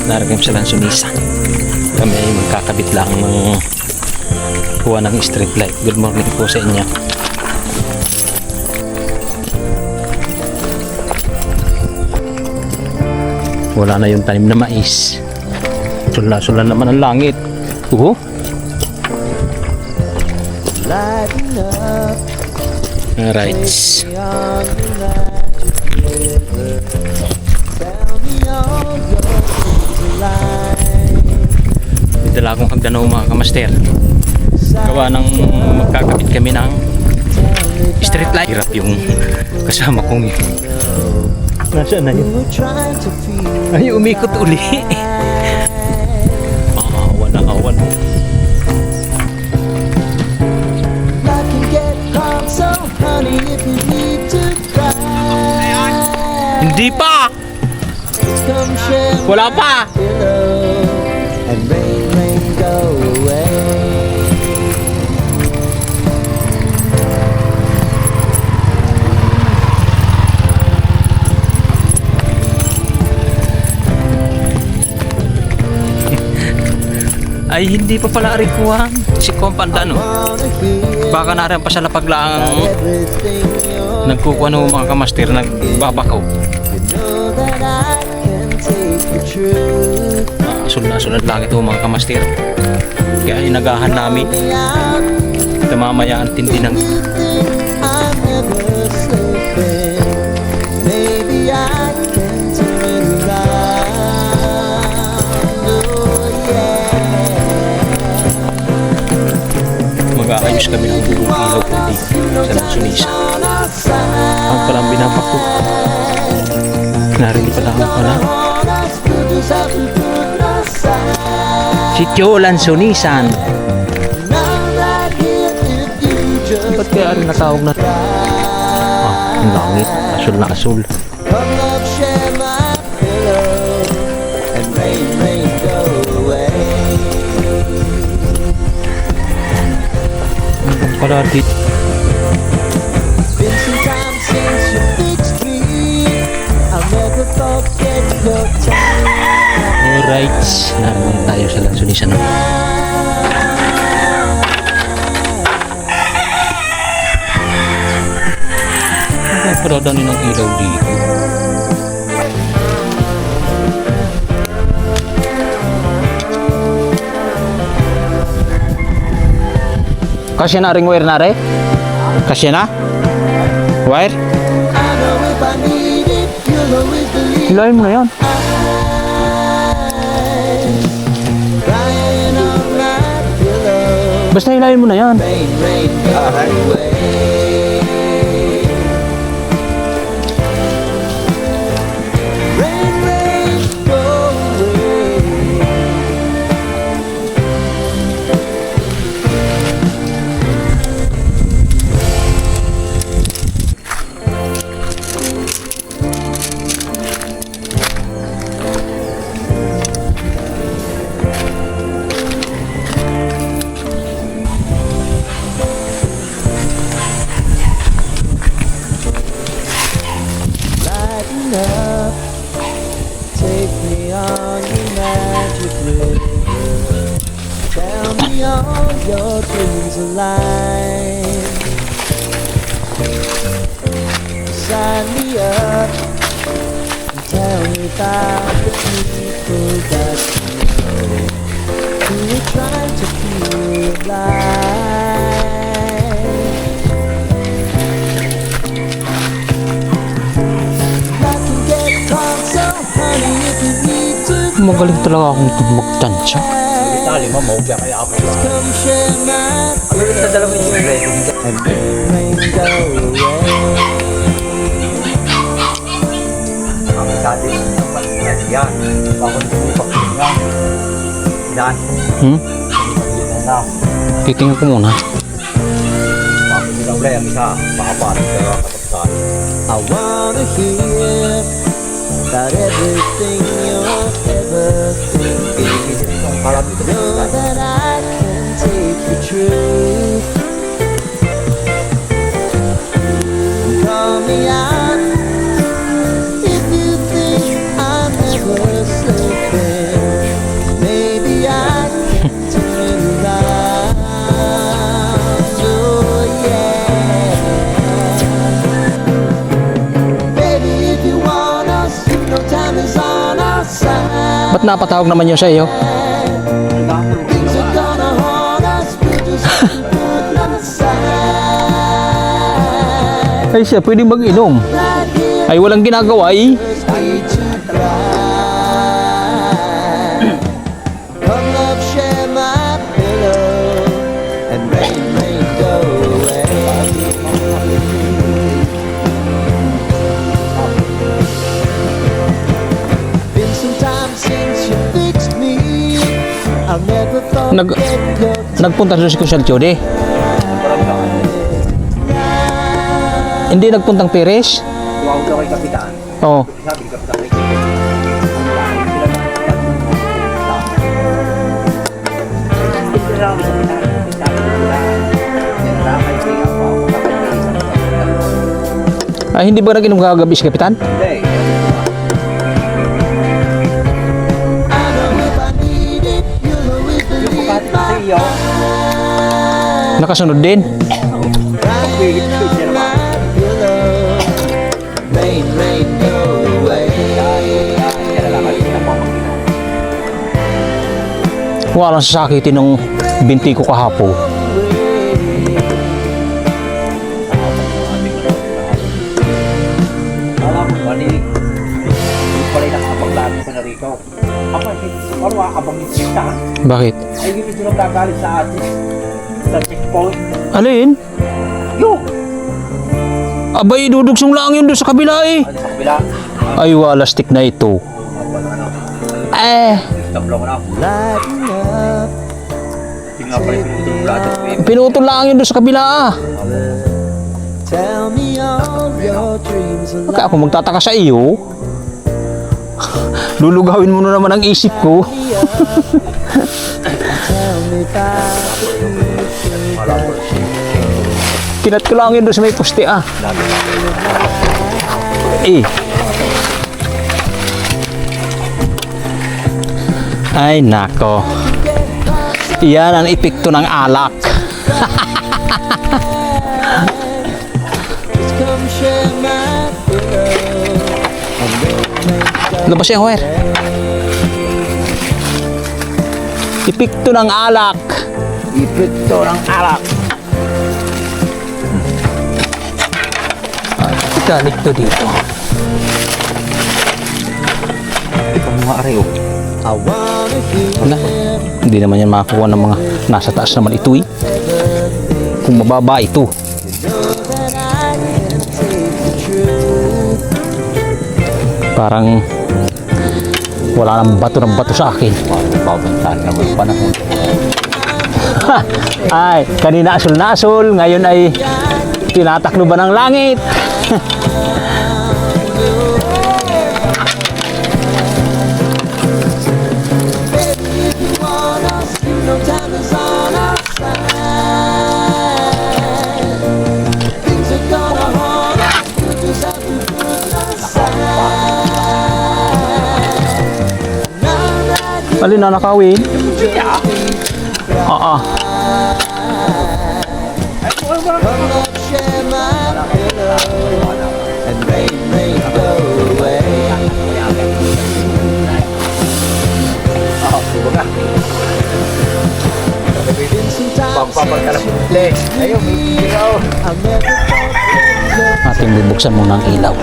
Naragam sa Lansunisa. Kami ay magkakabit lang ng kuha ng street light. Good morning po sa inyo. Wala na yung tanim na mais. Sula-sula naman ang langit. Alright. Dala akong hagdanaw mga kamaster. Gawa ng magkakabit kami ng street light. Hirap yung kasama kong yun. Nasaan na yun? Ay, umikot uli. Awan na awan. Hindi pa! Wala pa! Ay, hindi pa pala arikuhan si Kompanda, no? Baka narin pa siya napaglaang nagkukuha ng mga kamaster, nagbabakaw. Sunod-sunod lang ito mga kamaster. Kaya inagahan namin. Ito mamaya ang tindi ng mag-aayos kami ng gulong ilaw po dito sa Lansunisa. Ang palang binapak ko. Narili pala ako pala. Sitio Lansunisan. Ba't kaya rin natawag na ito? Ang langit. Asul na asul. Pala dito. Alright, naroon tayo sa Lansunisa na. Paradanin ng ilaw dito. Kasya na ring wire na re? Kasya na? Wire? Hilahin mo na yan. Basta hilahin mo na yan. Take me on your magic river. Tell me all your dreams align. Sign me up and tell me about the people that you know who are trying to feel alive. Magaling talaga akong magtansya. Itali mo, maugya kaya ako. Ano rin sa dalawang yung ready? Ang sabi ng pagkakas yan. Bakit hindi pa pinang? Yan. Titingnan ko muna. Bakit nila ulit ang isa? Makaparin sa katapsan. I wanna hear about everything you're ever thinking. Know that I can take the truth. Call me out if you think I'm ever slipping. Ba't napatawag naman yun sa iyo? Things are gonna haunt us, we'll just have to put them aside. Ay siya, pwede mag-inom. Right here, Ay walang ginagawa eh. first day to cry. Come love, share my pillow, and rain, rain, go away. Been some time since you fixed me. I'll never Nag- forget your Nagpunta doon si Kusyal Jody. Hindi nagpuntang Perez. Tuwag daw kay Kapitan. Oo. Sabi ni Kapitan kay Ay, hindi ba nag-inom kagabi si Kapitan? Hindi. I know if I need it, you'll always believe Kahit sa my iyo, Nakasunod din. pilit ko siya naman. pillow. Rain, rain, go away. Kaya lang kayo pinapamagin. Walang sasakitin ng binti ko kahapo. Alam mo, mali. Hindi pala yung nakapaglagi ko na rito. Ako, parang abang kita. Bakit? Ay, hindi sila gagalit sa atin. Sa checkpoint. Alin? Yung! Abay, idudugsong lang yun doon sa kabila eh. Ano sa kabila? Ay, walastik na ito. Eh, Tablo ko na. Lighten up. Tingnan pa rin pinutulado ko eh. pinutol lang yun doon sa kabila ah. Tell me all your dreams are Kaya ako magtataka sa iyo. Lulugawin mo na naman ang isip ko. Tell me about the people that you know. Kinat ko lang yun doon sa may poste ah. Eh. Ay nako. Yan ang epekto ng alak. Just come share my pillow. Labas yung wire. Epekto ng alak. Ipito ng alak. Galit to dito. Ito mga areo. I wanna hear Wala. Hindi naman yan makakuha ng mga nasa taas naman ito eh. Kung mababa ito. that I can take the truth. Parang wala nang bato ng bato sa akin. Babantaan naman ang panahon. Ay, kanina asul na asul, ngayon ay tinataklo ba ng langit? Baby, if you want us, you know time is on our side. Things are gonna haunt us, we just have to put them aside. Now that Alin na nakawin? Oo. come up, share my pillow, and rain, rain, go away. Been some time Pampapagkalap since mo. Ayun, may ilaw. I'll never forget Ating bubuksan muna ang ilaw.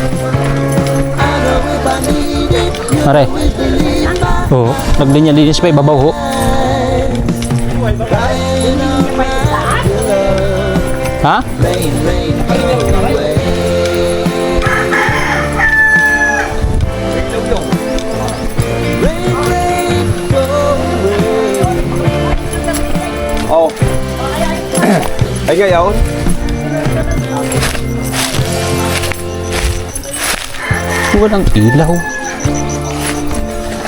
I know if I need it, you'll Mare. always believe my Oo. Naglinya-linis pa ibabaw ho. Ha? rain, rain, go away. Rain, rain, go away. Oh. Ay, gayaw. Walang ilaw.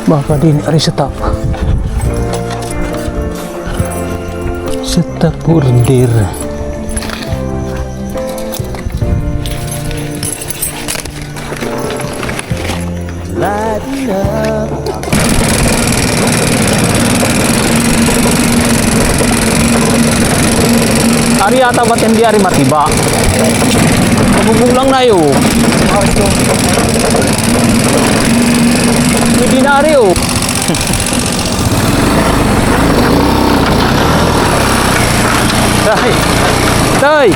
Baka din ari sa top. Sa top order. lighten up. Ari yata ba't hindi ari matiba? Kabubog lang na yun. Hindi na ari oh. Tay! Tay!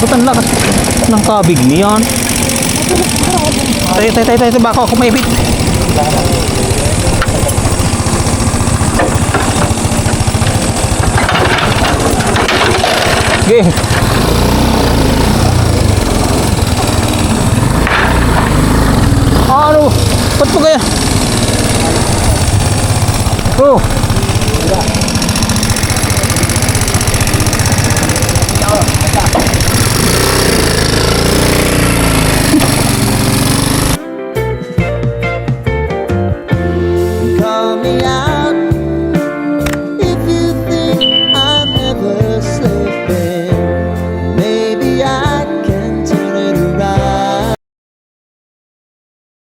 Ba't ang lakas ng kabig niyan? Tay, baka ako maibit. Okay. Ano? Ba't po kaya? Oh.